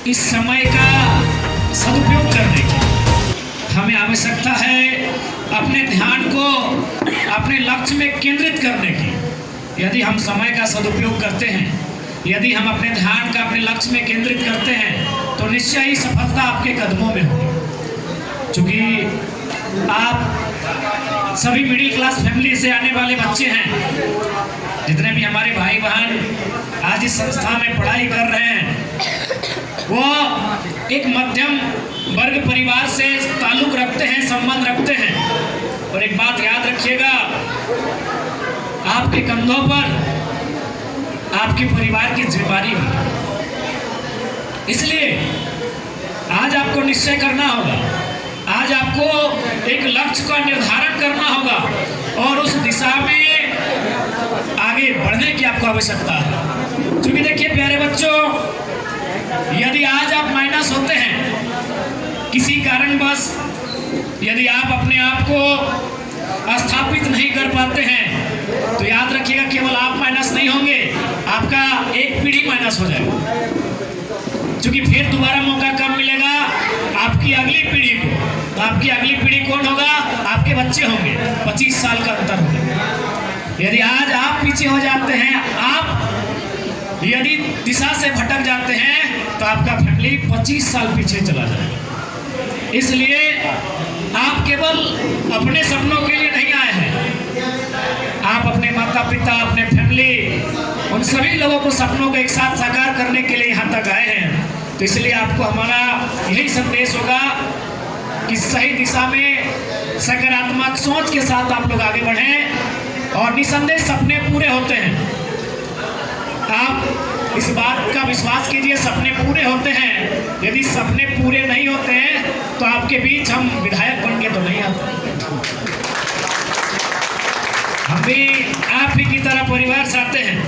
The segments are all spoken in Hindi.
इस समय का सदुपयोग करने की हमें आवश्यकता है। अपने ध्यान को अपने लक्ष्य में केंद्रित करने की यदि हम समय का सदुपयोग करते हैं, यदि हम अपने ध्यान का अपने लक्ष्य में केंद्रित करते हैं तो निश्चय ही सफलता आपके कदमों में होगी। क्योंकि आप सभी मिडिल क्लास फैमिली से आने वाले बच्चे हैं। जितने भी हमारे भाई बहन आज इस संस्था में पढ़ाई कर रहे हैं वो एक मध्यम वर्ग परिवार से ताल्लुक रखते हैं, संबंध रखते हैं। और एक बात याद रखिएगा, आपके कंधों पर आपके परिवार की जिम्मेदारी भी। इसलिए आज आपको निश्चय करना होगा, आज आपको एक लक्ष्य का निर्धारण करना होगा और उस दिशा में आगे बढ़ने की आपको आवश्यकता है। क्योंकि देखिए प्यारे बच्चों, यदि आज आप माइनस होते हैं किसी कारणवश, यदि आप अपने आप को स्थापित नहीं कर पाते हैं तो याद रखिएगा केवल आप माइनस नहीं होंगे, आपका एक पीढ़ी माइनस हो जाएगा। क्योंकि फिर दोबारा मौका कब मिलेगा आपकी अगली पीढ़ी को। तो आपकी अगली पीढ़ी कौन होगा? आपके बच्चे होंगे। 25 साल का अंतर होगा। यदि आज आप पीछे हो जाते हैं, आप यदि दिशा से भटक जाते हैं तो आपका फैमिली 25 साल पीछे चला जाएगा। इसलिए आप केवल अपने सपनों के लिए नहीं आए हैं, आप अपने माता पिता, अपने फैमिली, उन सभी लोगों को सपनों को एक साथ साकार करने के लिए यहाँ तक आए हैं। तो इसलिए आपको हमारा यही संदेश होगा कि सही दिशा में सकारात्मक सोच के साथ आप लोग आगे बढ़ें और निसंदेह सपने पूरे होते हैं। आप इस बात का विश्वास कीजिए, सपने पूरे होते हैं। यदि सपने पूरे नहीं होते हैं तो आपके बीच हम विधायक बन के तो नहीं आते। हम भी आप ही की तरह परिवार से आते हैं।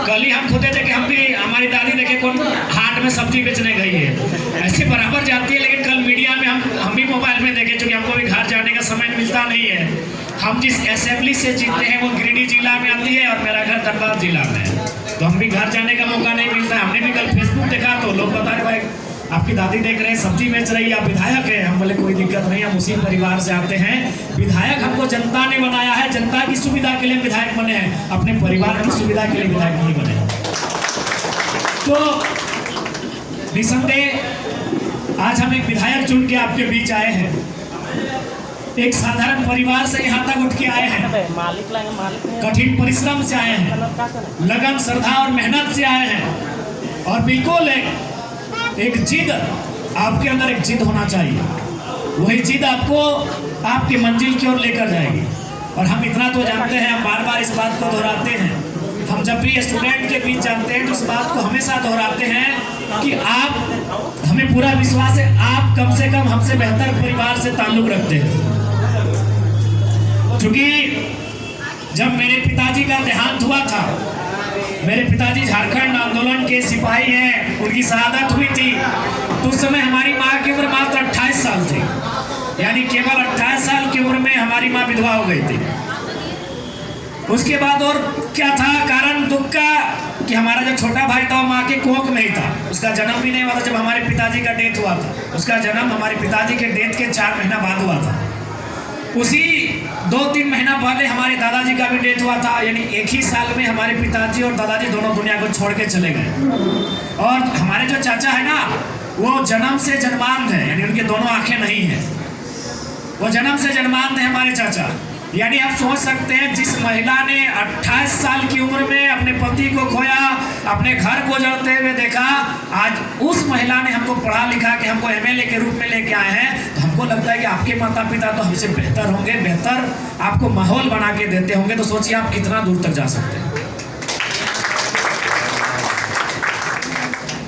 कल ही हम खुदे देखे, हम भी, हमारी दादी देखे कौन हाट में सब्जी बेचने गई है, ऐसे बराबर जाती है। लेकिन कल मीडिया में हम भी मोबाइल में देखे, क्योंकि हमको भी घर जाने का समय मिलता नहीं है। हम जिस असेंबली से जीते हैं वो गिरिडीह जिला में आती है और मेरा घर धनबाद जिला में है, तो हम भी घर जाने का मौका नहीं मिलता। हमने भी कल फेसबुक देखा तो लोग बता रहे भाई आपकी दादी देख रहे हैं सब्जी बेच रही है, आप विधायक है। हम बोले कोई दिक्कत नहीं, हम उसी परिवार से आते हैं। विधायक हमको जनता ने बनाया है, जनता की सुविधा के लिए विधायक बने हैं, अपने परिवार की सुविधा के लिए विधायक नहीं बने। तो निसंदेह आज हम एक विधायक चुन के आपके बीच आए हैं। एक साधारण परिवार से यहाँ तक उठ के आए हैं, कठिन परिश्रम से आए हैं, लगन, श्रद्धा और मेहनत से आए हैं। और बिल्कुल एक जिद, आपके अंदर एक जिद होना चाहिए। वही जिद आपको आपकी मंजिल की ओर लेकर जाएगी। और हम इतना तो जानते हैं, हम बार बार इस बात को दोहराते हैं, हम जब भी स्टूडेंट के बीच जाते हैं तो इस बात को हमेशा दोहराते हैं कि आप, हमें पूरा विश्वास है आप कम से कम हमसे बेहतर परिवार से ताल्लुक रखते हैं। क्योंकि जब मेरे पिताजी का देहांत हुआ था, मेरे पिताजी झारखंड आंदोलन के सिपाही हैं, उनकी शहादत हुई थी, तो उस समय हमारी माँ की उम्र मात्र 28 साल थी। यानी केवल 28 साल की उम्र में हमारी माँ विधवा हो गई थी। उसके बाद और क्या था कारण दुख का कि हमारा जो छोटा भाई था वो माँ के कोख में ही था, उसका जन्म भी नहीं हुआ था जब हमारे पिताजी का डेथ हुआ था। उसका जन्म हमारे पिताजी के डेथ के 4 महीना बाद हुआ था। उसी 2-3 महीना पहले हमारे दादाजी का भी डेथ हुआ था। यानी एक ही साल में हमारे पिताजी और दादाजी दोनों दुनिया को छोड़ के चले गए। और हमारे जो चाचा है ना, वो जन्म से जन्मांध है, यानी उनके दोनों आंखें नहीं हैं, वो जन्म से जन्मांध है हमारे चाचा। यानी आप सोच सकते हैं जिस महिला ने 28 साल की उम्र में अपने पति को खोया, अपने घर को जलते हुए देखा, आज उस महिला ने हमको पढ़ा लिखा के हमको एमएलए के रूप में लेके आए हैं। तो हमको लगता है कि आपके माता पिता तो हमसे बेहतर होंगे, बेहतर आपको माहौल बना के देते होंगे। तो सोचिए आप कितना दूर तक जा सकते हैं।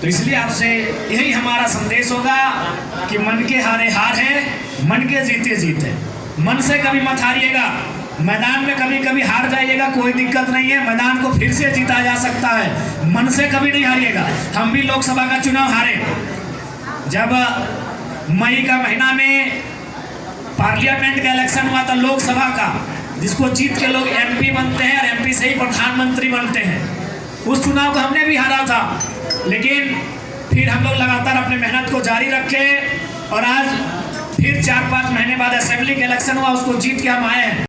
तो इसलिए आपसे यही हमारा संदेश होगा कि मन के हारे हार है, मन के जीते जीत है। मन से कभी मत हारिएगा। मैदान में कभी कभी हार जाइएगा, कोई दिक्कत नहीं है, मैदान को फिर से जीता जा सकता है। मन से कभी नहीं हारिएगा। हम भी लोकसभा का चुनाव हारे, जब मई का महीना में पार्लियामेंट का इलेक्शन हुआ था लोकसभा का, जिसको जीत के लोग एमपी बनते हैं और एमपी से ही प्रधानमंत्री बनते हैं। उस चुनाव को हमने भी हारा था, लेकिन फिर हम लोग लगातार अपनी मेहनत को जारी रखें। और आज फिर 4-5 महीने बाद असेंबली के इलेक्शन हुआ, उसको जीत के हम आए हैं।